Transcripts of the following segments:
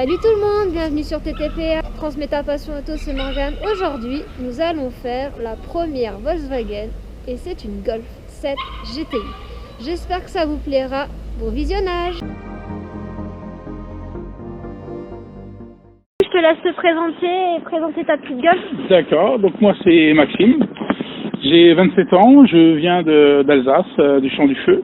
Salut tout le monde, bienvenue sur TTPR, Transmets ta passion auto, c'est Morgane. Aujourd'hui, nous allons faire la première Volkswagen et c'est une Golf 7 GTI. J'espère que ça vous plaira. Bon visionnage. Je te laisse te présenter et présenter ta petite Golf. D'accord, donc moi c'est Maxime, j'ai 27 ans, je viens d'Alsace, du Champ du Feu,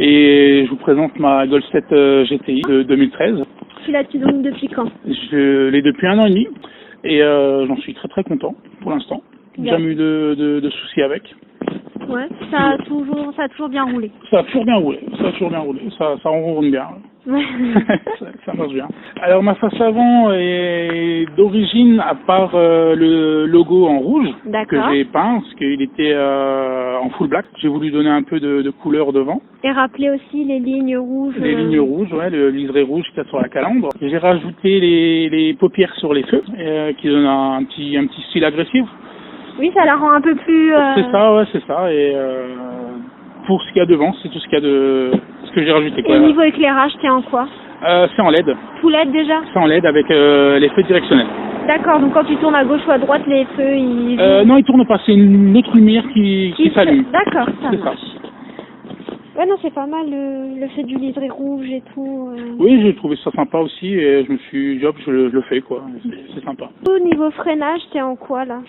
et je vous présente ma Golf 7 GTI de 2013. Tu l'as-tu donc depuis quand? Je l'ai depuis 1 an et demi, et j'en suis très content pour l'instant. J'ai jamais eu de soucis avec. Ouais, ça a toujours bien roulé. Ça a toujours bien roulé, ça ronronne bien. Ouais. ça marche bien. Alors ma face avant est d'origine, à part le logo en rouge que j'ai peint, parce qu'il était en full black. J'ai voulu donner un peu de couleur devant. Et rappeler aussi les lignes rouges. Les lignes rouges, ouais, le liseré rouge qu'il y a sur la calandre. J'ai rajouté les paupières sur les feux, qui donnent un petit style agressif. Oui, ça la rend un peu plus... C'est ça. Et pour ce qu'il y a devant, c'est tout ce qu'il y a de... ce que j'ai rajouté. Et niveau éclairage, t'es en quoi? C'est en LED. Full LED déjà? C'est en LED avec les feux directionnels. D'accord, donc quand tu tournes à gauche ou à droite, les feux, ils... Non, ils tournent pas, c'est une autre lumière qui s'allume. D'accord, ça c'est marche. Ouais, non, c'est pas mal le fait du liseré rouge et tout. Oui, j'ai trouvé ça sympa aussi et je me suis dit, hop, je le fais, quoi. C'est sympa. Au niveau freinage, t'es en quoi, là?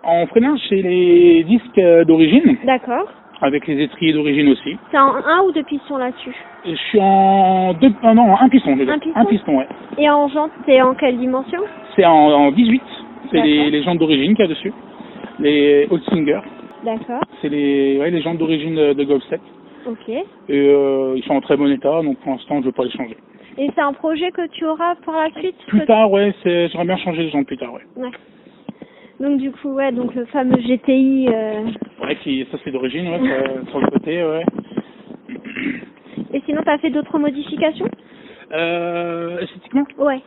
En freinage, c'est les disques d'origine. D'accord. Avec les étriers d'origine aussi. C'est en 1 ou 2 pistons là-dessus? Je suis en un piston déjà. Un piston, ouais. Et en jante, t'es en quelle dimension? C'est en 18. C'est les jantes d'origine qu'il y a dessus. Les Holzinger. D'accord. C'est les jantes d'origine de Golf 7. Ok. Et ils sont en très bon état, donc pour l'instant, je ne veux pas les changer. Et c'est un projet que tu auras pour la suite? Plus tard, ouais. J'aimerais bien changer les jantes plus tard, ouais. Donc du coup, ouais, donc le fameux GTI... Ouais, ça c'est d'origine, ouais, sur le côté, ouais. Et sinon, t'as fait d'autres modifications? Esthétiquement? Ouais.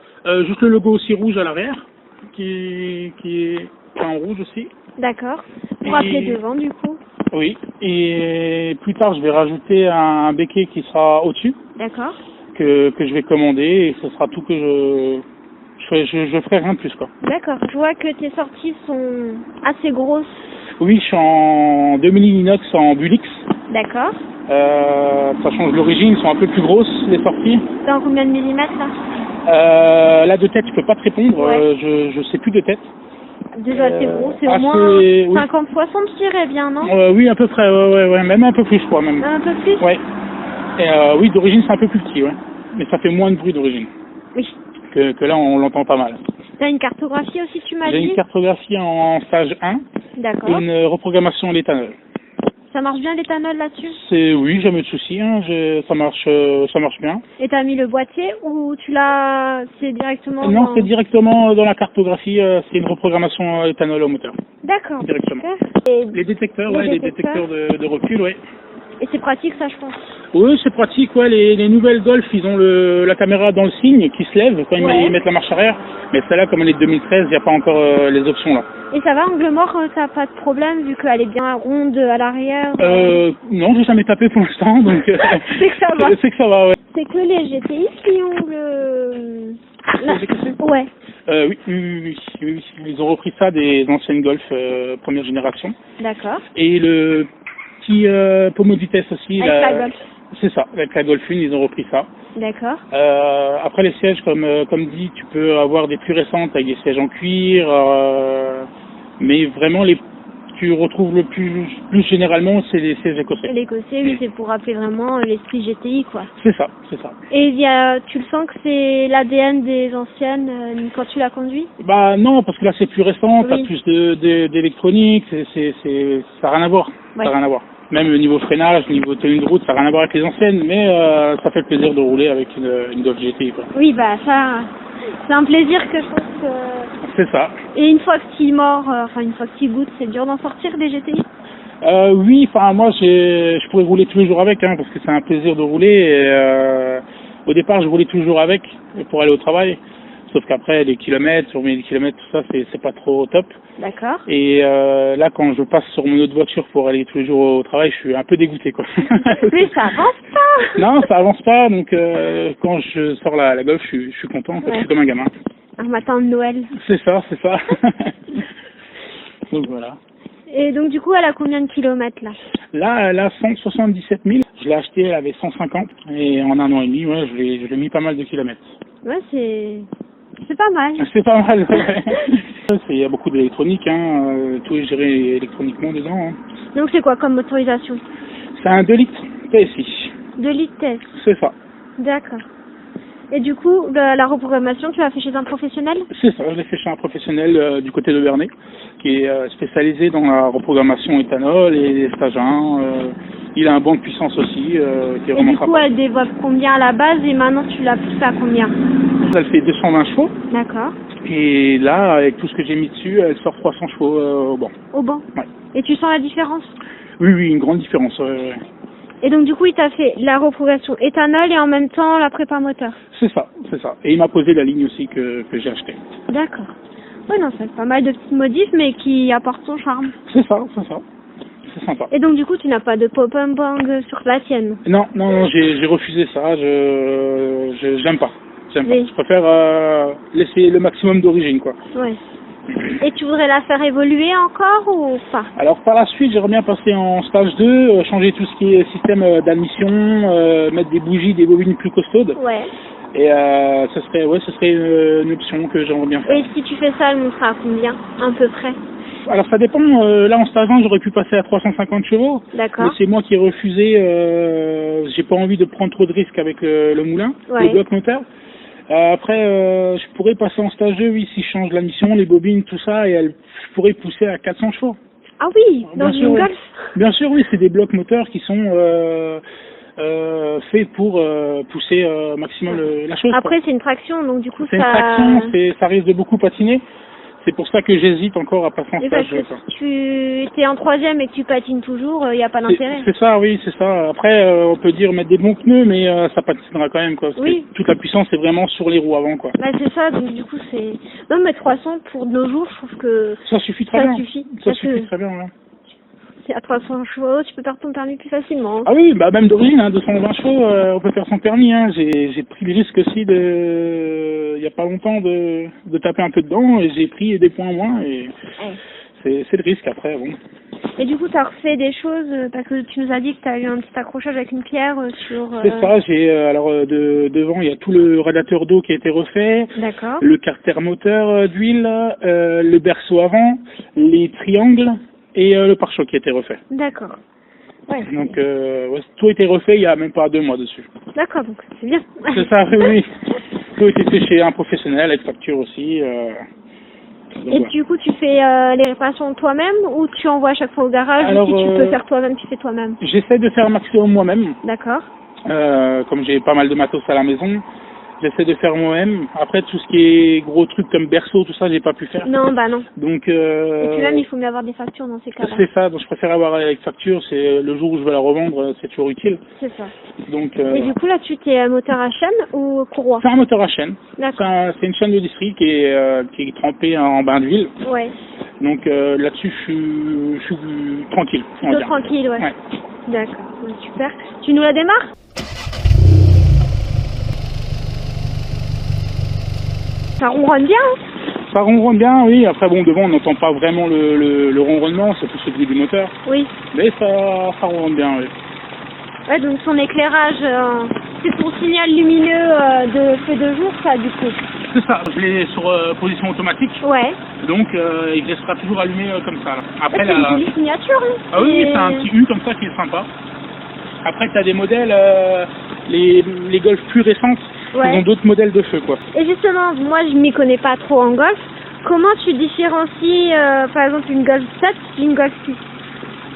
Juste le logo aussi rouge à l'arrière, qui est en rouge aussi. D'accord. Pour rappeler devant, du coup. Oui. Et plus tard, je vais rajouter un béquet qui sera au-dessus. D'accord. Que je vais commander, et ce sera tout que je ferai rien de plus, quoi. D'accord. Je vois que tes sorties sont assez grosses. Oui, je suis en 2000 inox en Bulix. D'accord. Ça change l'origine, ils sont un peu plus grosses, les sorties. T'es en combien de millimètres, là? Là, de tête, je peux pas te répondre. Ouais. Je sais plus de tête. Déjà, c'est gros. C'est au moins 50-60, je dirais bien, non? Oui, à peu près, ouais. Même un peu plus, je crois, même. Un peu plus? Ouais. Et oui, d'origine, c'est un peu plus petit, ouais. Mais ça fait moins de bruit d'origine. Oui. Que là, on l'entend pas mal. T'as une cartographie aussi, tu m'as dit? J'ai une cartographie en stage 1. D'accord. Et une reprogrammation à l'éthanol. Ça marche bien l'éthanol là-dessus? Oui, jamais de souci, hein. Ça marche bien. Et t'as mis le boîtier ou c'est directement? Non, c'est directement dans la cartographie, c'est une reprogrammation à éthanol au moteur. D'accord. Directement. Et les détecteurs, les détecteurs de recul, ouais. Et c'est pratique, ça, je pense. Oui, c'est pratique, ouais. Les nouvelles Golf, ils ont la caméra dans le signe qui se lève quand ils mettent la marche arrière. Mais celle-là, comme elle est de 2013, il n'y a pas encore les options là. Et ça va, angle mort, t'as pas de problème vu qu'elle est bien ronde à l'arrière? Non, j'ai jamais tapé pour l'instant, donc. C'est que ça va. C'est que ça va, ouais. C'est que les GTI qui ont le. Ouais. Oui. Ils ont repris ça des anciennes Golf première génération. D'accord. Et le petit pommeau de vitesse aussi. Avec la Golf. C'est ça, avec la Golf 1, ils ont repris ça. D'accord. Après les sièges, comme dit, tu peux avoir des plus récentes avec des sièges en cuir, mais vraiment tu retrouves le plus généralement, c'est les sièges écossais. L'écossais, oui, c'est pour rappeler vraiment l'esprit GTI, quoi. C'est ça. Et tu le sens que c'est l'ADN des anciennes quand tu la conduis? Bah non, parce que là c'est plus récent, Oui. t'as plus d'électronique, ça n'a rien à voir. Ouais. Ça n'a rien à voir. Même au niveau freinage, niveau tenue de route, ça n'a rien à voir avec les anciennes, mais ça fait le plaisir de rouler avec une Golf GTI, quoi. Oui, bah ça, c'est un plaisir que je pense que... C'est ça. Et une fois que tu mords, une fois que tu goûtes, c'est dur d'en sortir des GTI? Oui, moi je pourrais rouler tous les jours avec, parce que c'est un plaisir de rouler. Et, au départ, je roulais toujours avec pour aller au travail. sauf qu'après, les kilomètres, sur mes kilomètres, tout ça, c'est pas trop top. D'accord. Et là, quand je passe sur mon autre voiture pour aller tous les jours au travail, je suis un peu dégoûté, quoi. Mais ça avance pas. Non, ça avance pas, donc quand je sors la Golf, je suis content, en fait, je suis comme un gamin. Un matin de Noël. C'est ça. Donc voilà. Et donc du coup, elle a combien de kilomètres là? Là, elle a 177 000. Je l'ai achetée, elle avait 150. Et en un an et demi, ouais, je l'ai mis pas mal de kilomètres. Ouais, c'est pas mal. C'est pas mal, ouais. Il y a beaucoup d'électronique, hein. Tout est géré électroniquement dedans. Hein. Donc c'est quoi comme motorisation? C'est un 2 litres TSI. 2 litres TSI. C'est ça. D'accord. Et du coup, la reprogrammation, tu l'as fait chez un professionnel? C'est ça, je l'ai fait chez un professionnel du côté de Bernay, qui est spécialisé dans la reprogrammation éthanol et les stages 1. Il a un banc de puissance aussi, qui est vraiment Et du coup, elle développe combien à la base et maintenant tu l'as poussée à combien? Elle fait 220 chevaux. D'accord. Et là, avec tout ce que j'ai mis dessus, elle sort 300 chevaux au banc. Au banc? Ouais. Et tu sens la différence? Oui, une grande différence. Et donc du coup, il t'a fait la reprogramation éthanol et en même temps la prépa moteur. C'est ça. Et il m'a posé la ligne aussi que j'ai achetée. D'accord. Ouais, non, c'est pas mal de petites modifs, mais qui apportent son charme. C'est ça. C'est sympa. Et donc du coup, tu n'as pas de pop-up bang sur la tienne? Non, j'ai refusé ça. J'aime pas. Oui. Je préfère laisser le maximum d'origine, quoi. Ouais. Et tu voudrais la faire évoluer encore ou pas? Alors par la suite, j'aimerais bien passer en stage 2, changer tout ce qui est système d'admission, mettre des bougies, des bobines plus costaudes. Ouais. Et ce serait une option que j'aimerais bien faire. Et si tu fais ça, elle montera à combien, à peu près? Alors ça dépend, là en stage 1, j'aurais pu passer à 350 chevaux. D'accord. Mais c'est moi qui ai refusé, j'ai pas envie de prendre trop de risques avec le moulin, le bloc moteur. Après, je pourrais passer en stage 2, oui, si je change la mission, les bobines, tout ça, et je pourrais pousser à 400 chevaux. Ah oui, dans une Golf? Bien sûr, oui, c'est des blocs moteurs qui sont faits pour pousser maximum la chose. Après, c'est une traction, donc du coup, c'est une traction, ça risque de beaucoup patiner. C'est pour ça que j'hésite encore à passer en stage 2. Si tu es en 3e et que tu patines toujours, il n'y a pas d'intérêt. C'est ça, oui, c'est ça. Après, on peut dire mettre des bons pneus, mais ça patinera quand même, quoi. Parce que toute la puissance est vraiment sur les roues avant, quoi. Bah, c'est ça, donc du coup, c'est... Non, mais 300 pour de nos jours, je trouve que... Ça suffit très bien. Ça suffit très bien, ouais. À 300 chevaux, tu peux perdre ton permis plus facilement. Hein. Ah oui, bah même d'origine, 220 chevaux, on peut faire son permis. Hein. J'ai pris le risque aussi il y a pas longtemps de taper un peu dedans et j'ai pris des points en moins et c'est le risque après. Bon. Et du coup, tu as refait des choses parce que tu nous as dit que tu as eu un petit accrochage avec une pierre sur... C'est ça, devant, il y a tout le radiateur d'eau qui a été refait. D'accord. Le carter moteur d'huile, le berceau avant, les triangles. Et le pare-choc qui a été refait. D'accord. Ouais. Donc, tout a été refait il y a même pas 2 mois dessus. D'accord, donc c'est bien. C'est ça, oui. Tout a été fait chez un professionnel, avec facture aussi. Et du coup, tu fais les réparations toi-même ou tu envoies à chaque fois au garage? Alors, ou si tu peux faire toi-même, tu fais toi-même? J'essaie de faire un maximum moi-même. D'accord. Comme j'ai pas mal de matos à la maison, j'essaie de faire moi-même. Après, tout ce qui est gros trucs comme berceau, tout ça, j'ai pas pu faire. Non, bah non. Donc, et puis même, il faut mieux avoir des factures dans ces cas-là. C'est ça, donc je préfère avoir avec facture. C'est le jour où je vais la revendre, c'est toujours utile. C'est ça. Donc, et du coup, là, tu t'es moteur à chaîne ou courroie? C'est un moteur à chaîne. D'accord. C'est une chaîne de district qui est trempée en bain d'huile. Ouais. Donc là-dessus, je suis tranquille. Plutôt tranquille, ouais. D'accord, super. Tu nous la démarres? Ça ronronne bien, hein? Ça ronronne bien, oui. Après, bon, devant, on n'entend pas vraiment le ronronnement, c'est plus le bruit du moteur. Oui. Mais ça ronronne bien, oui. Ouais, donc son éclairage, c'est ton signal lumineux de feu de jour, ça, du coup? C'est ça, je l'ai sur position automatique. Ouais. Donc, il restera toujours allumé comme ça. Là. Après, c'est une jolie signature, hein? Ah oui, c'est un petit U comme ça qui est sympa. Après, tu as des modèles, les Golf plus récentes. Ils ont d'autres modèles de feu, quoi. Et justement, moi je m'y connais pas trop en Golf. Comment tu différencies, par exemple, une Golf 7 d'une Golf 6?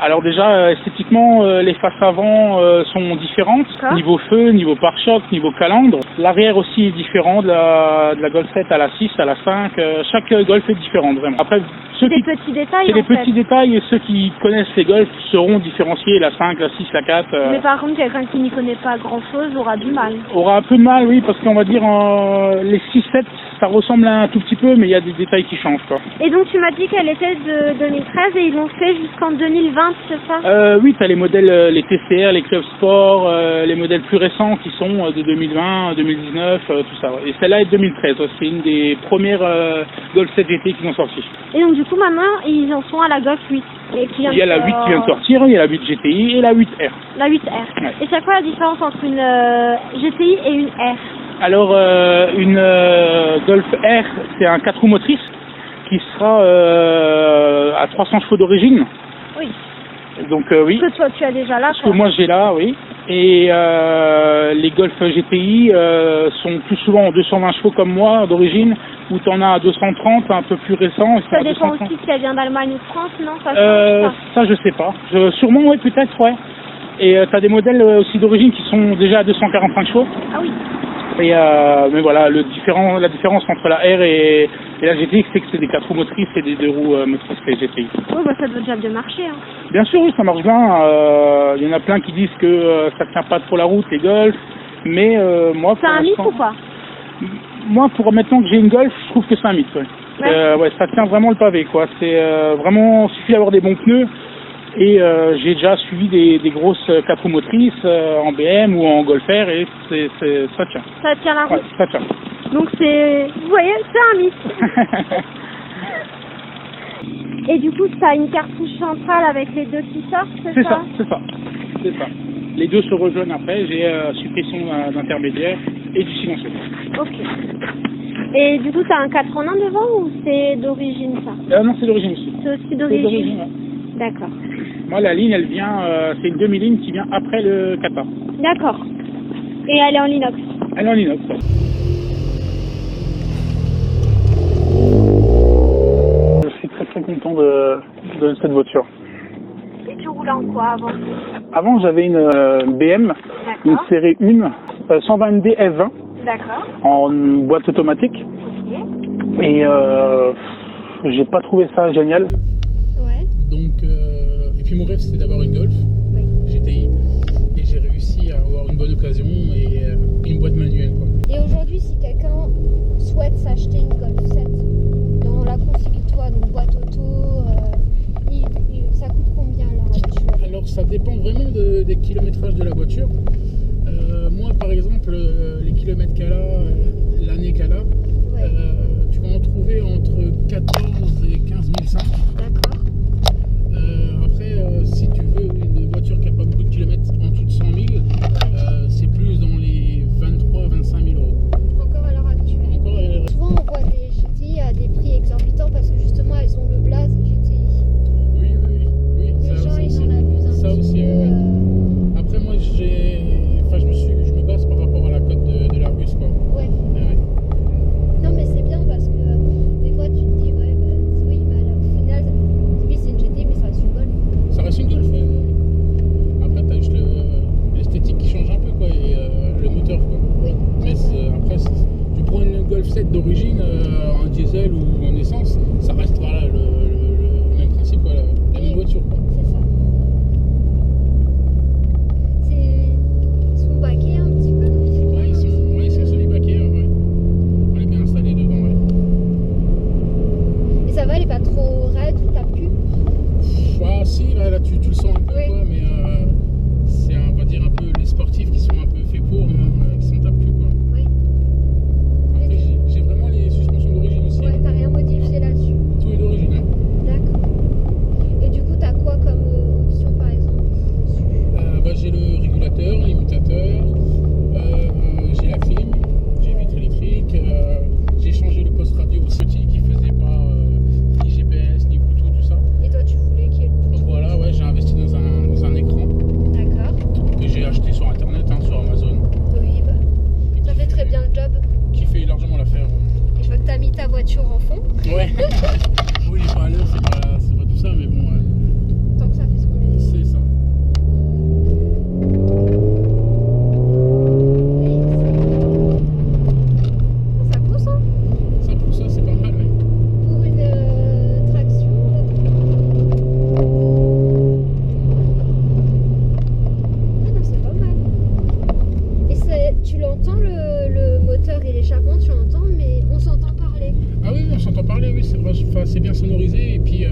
Alors déjà, esthétiquement, les faces avant sont différentes. Niveau feu, niveau pare-choc, niveau calandre. L'arrière aussi est différent de la Golf 7 à la 6, à la 5. Chaque Golf est différente, vraiment. Après, c'est des petits détails. C'est des petits détails et ceux qui connaissent les Golf sauront différencier la 5, la 6, la 4. Mais par contre, quelqu'un qui n'y connaît pas grand-chose aura du mal. Aura un peu de mal, oui, parce qu'on va dire les 6-7, ça ressemble un tout petit peu, mais il y a des détails qui changent, quoi. Et donc tu m'as dit qu'elle était de 2013 et ils l'ont fait jusqu'en 2020, c'est ça? Oui, tu as les modèles, les TCR, les Club Sport, les modèles plus récents qui sont de 2020, 2019, tout ça. Ouais. Et celle-là est de 2013, c'est une des premières Golf 7 GT qui sont sorties. Et donc du coup maintenant, ils en sont à la Golf 8. Il y a la 8 qui vient de sortir, il y a la 8 GTI et la 8R. La 8R. Ouais. Et c'est quoi la différence entre une GTI et une R? Alors, une Golf R, c'est un 4 roues motrices qui sera à 300 chevaux d'origine. Oui. Donc, oui. Que toi, tu as déjà là, quoi. Que moi, j'ai là, oui. Et les Golf GTI sont plus souvent en 220 chevaux comme moi, d'origine, où tu en as à 230, un peu plus récent. Ça dépend aussi si elle vient d'Allemagne ou de France, non? Ça, je sais pas. Sûrement, oui, peut-être, ouais. Et tu as des modèles aussi d'origine qui sont déjà à 245 chevaux. Ah oui. Et mais voilà, la différence entre la R et la GTI, c'est que c'est des 4 roues motrices et des 2 roues motrices les GTI. Oh, bah ça doit déjà bien marcher. Hein. Bien sûr, oui, ça marche bien. Il y en a plein qui disent que ça tient pas trop la route, les Golf. Mais moi, c'est un mythe ou pas? Moi, pour maintenant que j'ai une Golf, je trouve que c'est un mythe. Ouais. Ouais, ça tient vraiment le pavé, quoi. C'est vraiment, il suffit d'avoir des bons pneus. Et j'ai déjà suivi des grosses 4 roues motrices en BM ou en Golf R et ça tient. Ça tient la route. Ouais, ça tient. Donc vous voyez, c'est un mythe. Et du coup, ça a une cartouche centrale avec les deux qui sortent, c'est ça? C'est ça. Les deux se rejoignent après, j'ai suppression d'intermédiaire et du silencieux. Ok. Et du coup, tu as un 4 en 1 devant ou c'est d'origine ça? Non, c'est d'origine aussi. C'est aussi d'origine? Ouais. D'accord. Moi, la ligne, elle vient, c'est une demi-ligne qui vient après le Qatar. D'accord. Et elle est en inox? Elle est en inox, ouais. Je suis très très content de cette voiture. Et tu roulais en quoi avant? Avant, j'avais une BM, une série 1, 120D F20. D'accord. En boîte automatique. Ok. Et j'ai pas trouvé ça génial. Ouais. Donc, et puis mon rêve c'était d'avoir une Golf GTI. Et j'ai réussi à avoir une bonne occasion et une boîte manuelle, quoi. Et aujourd'hui, si quelqu'un souhaite s'acheter une Golf 7 dans la config que toi, donc boîte auto, ça coûte combien à l'heure actuelle? Alors ça dépend vraiment des kilométrages de la voiture. Moi par exemple, les kilomètres qu'elle a, l'année qu'elle a, tu vas en trouver entre 14 et 15 500. D'accord. Après, si tu veux une voiture qui n'a pas beaucoup de kilomètres en dessous de 100 000, c'est plus dans les 23 25 000 euros. Encore à l'heure actuelle. Souvent on voit des GTI à des prix exorbitants parce que justement elles ont le blaze GTI. Oui. Les gens ils en abusent un ça petit aussi, peu. oui. Après moi je me base par rapport à la cote de l'Argus, quoi. Ouais. Non mais c'est bien parce que des fois tu te dis oui mais au final oui c'est une GTI mais ça reste une Golf. Ça reste une Golf, oui. Après t'as juste l'esthétique qui change un peu, quoi, et le moteur, quoi. Oui. Mais après tu prends une Golf 7 d'origine en diesel ou en essence, ça restera là, le même principe, quoi, la même voiture, quoi. C'est ça. Ils sont baqués un petit peu donc Ils sont semi-baqués, ouais. On est bien installé dedans, ouais. Et ça va, elle est pas trop raide, tu tapes plus? Ah si, là tu le sens un peu, quoi, mais c'est on va dire un peu les sportifs qui sont un peu faits pour, qui s'en tapent plus, quoi. Oui. Après j'ai vraiment les suspensions d'origine aussi. Ouais, t'as rien modifié là-dessus. Tout est d'origine, hein. D'accord. Et du coup, t'as quoi comme option par exemple dessus? J'ai le régulateur, l'imitateur, j'ai la clim, j'ai vitre électrique, j'ai changé le poste radio aussi qui faisait pas ni GPS ni Bluetooth, tout ça. Et toi, tu voulais qu'il y ait le Bluetooth? Donc voilà, ouais, j'ai investi dans un écran. D'accord. Que j'ai acheté sur internet, sur Amazon. Oui, bah, ça fait très bien le job. Qui fait largement l'affaire. Et je vois que t'as mis ta voiture en fond. Ouais. Oui, il est pas à l'heure, c'est pas tout ça, mais bon. Tant que ça fait ce qu'on est. c'est bien sonorisé et puis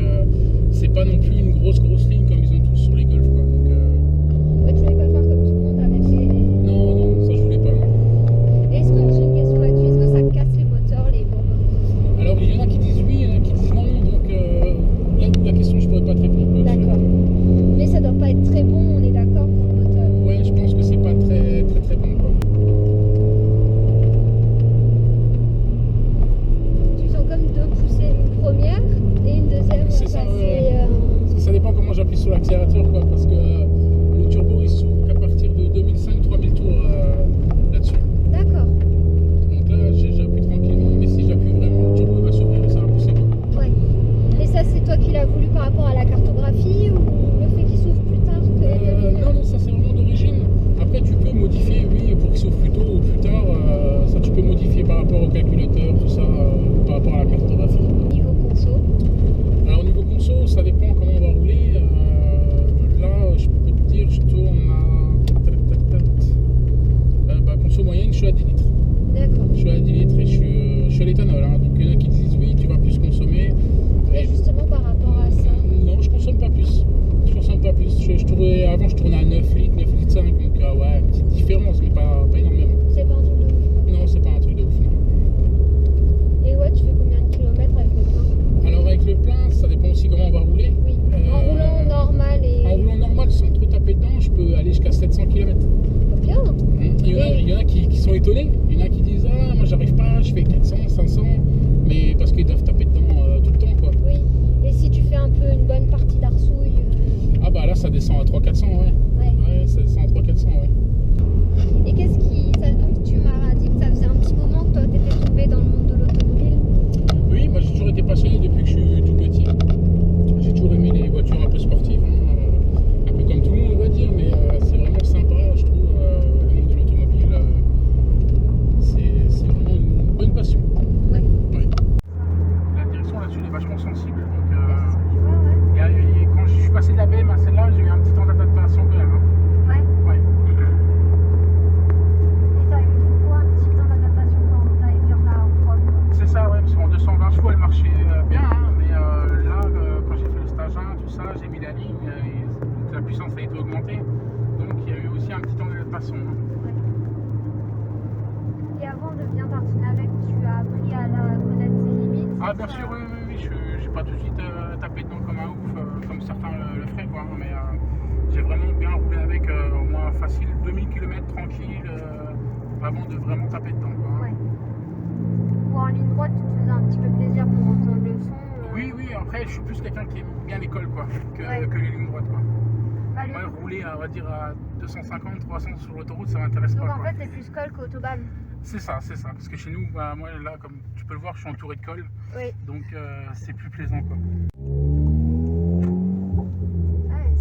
c'est pas non plus une grosse ligne comme ils ont tous sur les Golf, quoi. Donc, ouais, tu voulais pas faire comme tout le monde avec les... Non, ça je voulais pas. Non. Est-ce que j'ai une question là-dessus, est-ce que ça casse les moteurs, les bourbons? Alors il y en a qui disent oui, il y en a qui disent non, donc là la question je pourrais pas te répondre. D'accord. Mais ça doit pas être très bon, on est d'accord pour le moteur? Ouais, je pense que c'est pas très bon, quoi. Tu sens comme deux poussées, une première et une deuxième. C'est ça, parce que ça dépend comment j'appuie sur l'accélérateur, quoi, parce que le turbo il s'ouvre qu'à partir de 2005-3000 tours là-dessus. D'accord. Donc là j'appuie tranquillement, mais si j'appuie vraiment, le turbo va s'ouvrir et ça va pousser, quoi. Ouais. Et ça, c'est toi qui l'as voulu par rapport à la cartographie ou le fait qu'il s'ouvre plus tard que Non, ça c'est vraiment d'origine. Après tu peux modifier, oui, pour qu'il s'ouvre plus tôt ou plus tard, ça tu peux modifier par rapport au calculateur, tout ça, par rapport à la cartographie. Niveau conso? Alors au niveau conso, ça dépend comment on va rouler. Là, je peux te dire, je tourne à conso moyenne, je suis à 10 litres. D'accord. Je suis à 10 litres et je suis à l'éthanol, hein. Donc il y en a qui disent oui, tu vas plus consommer. Et justement par rapport à ça? Non, je consomme pas plus. Avant je tournais à 9 litres, 9 litres 5, donc ouais, une petite différence, mais pas énormément. C'est pas un truc de ouf? Non, c'est pas un truc de ouf, non. Et ouais, tu fais combien de kilomètres avec le plein? Alors avec le plein, ça dépend aussi comment on va rouler. Oui. En roulant normal et... En roulant normal, sans trop taper dedans, je peux aller jusqu'à 700 km. Bien. Il y en a qui sont étonnés. Il y en a qui disent ah moi j'arrive pas, je fais 400, 500, mais parce qu'ils doivent taper dedans tout le temps, quoi. Oui. Et si tu fais un peu une bonne partie d'arsouille Ah bah là ça descend à 300-400, ouais. Ouais, ça descend à 300-400, ouais. Et qu'est-ce qui... Tu m'as dit que ça faisait un petit moment que toi t'étais tombé dans le monde de l'automobile. Oui, moi j'ai toujours été passionné depuis que je suis tout petit. J'ai toujours aimé les voitures un peu sportives, hein, un peu comme tout le monde on va dire, mais c'est vraiment sympa, je trouve, le monde de l'automobile. C'est vraiment une bonne passion. Ouais. La direction là-dessus elle est vachement sensible, donc Tu vois, ouais. quand je suis passé de la BM à celle-là, j'ai eu un petit temps d'adaptation quand même. Hein. Ouais. Ouais. Et t'as eu du coup un petit temps d'adaptation quand t'avais fait la route? C'est ça, ouais, parce qu'en 220 chevaux elle marchait bien, hein, mais là, quand j'ai fait le stage 1, tout ça, j'ai mis la ligne et la puissance a été augmentée. Donc il y a eu aussi un petit temps d'adaptation. Hein. Ouais. Et avant de bien tartiner avec, tu as appris à la connaître ses limites? Ah bien sûr, oui, je n'ai pas tout de suite tapé dedans comme un ouf, comme certains le feraient, quoi, hein, mais j'ai vraiment bien roulé avec, au moins facile 2000 km tranquille, avant de vraiment taper dedans, quoi, hein. Ouais. Ou en ligne droite, tu te faisais un petit peu plaisir pour entendre le son? Oui, après je suis plus quelqu'un qui aime bien l'école, quoi, que les lignes droites, quoi. Bah, Moi, rouler on va dire à 250, 300 sur l'autoroute, ça m'intéresse pas. Donc en Quoi. fait, t'es plus colle qu'autobahn? C'est ça, parce que chez nous, bah, moi là, comme tu peux le voir, je suis entouré de cols, Oui. donc c'est plus plaisant, quoi. Ouais,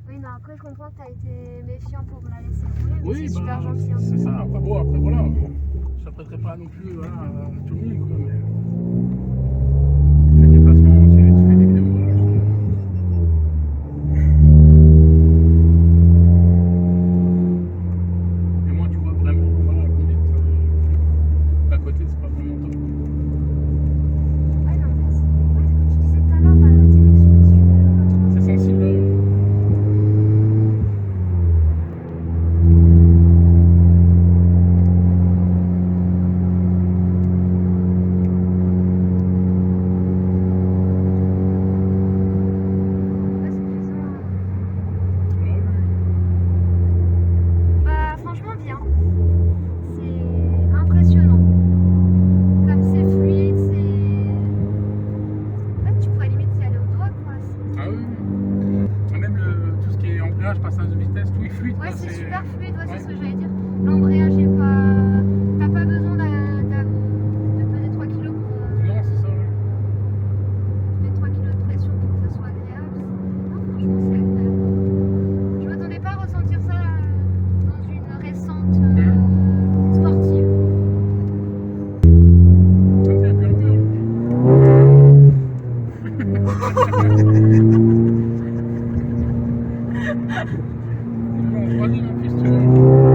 oui, mais après, je comprends que t'as été méfiant pour me la laisser rouler, mais Oui, c'est super gentil. Hein. C'est ça, après voilà, je n'apprêterai pas non plus voilà, à tout le monde, quoi, mais tu fais des placements, tu fais des vidéos, voilà, et moi tu vois vraiment, voilà, à côté c'est pas vraiment top. Ouais, non, mais comme tu disais tout à l'heure, la direction est super. C'est sensible. Franchement bien, c'est impressionnant, comme c'est fluide, en fait tu pourrais limite y aller au doigt quoi. Ah oui, même tout ce qui est embrayage, passage de vitesse, tout est fluide. Ouais, quoi, c'est super fluide, ouais, ouais. c'est ce que j'allais dire. L'embrayage est pas... T'as pas besoin de peser 3 kg pour Non, c'est ça, ouais. mettre 3 kg de pression pour que ça soit agréable. Non, franchement c'est agréable. Je m'attendais pas à ressentir ça dans une récente sportive. Ça me fait un peu. En troisième en plus, tu vois.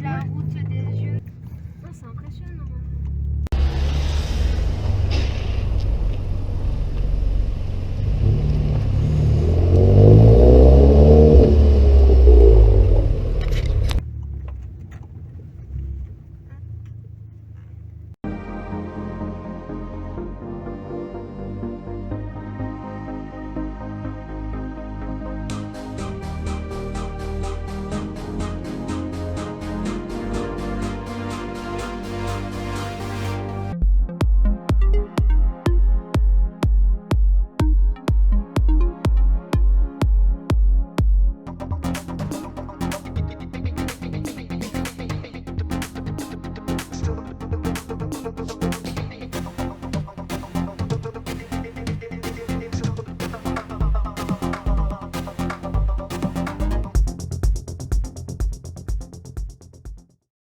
la route des yeux. Oh, c'est impressionnant.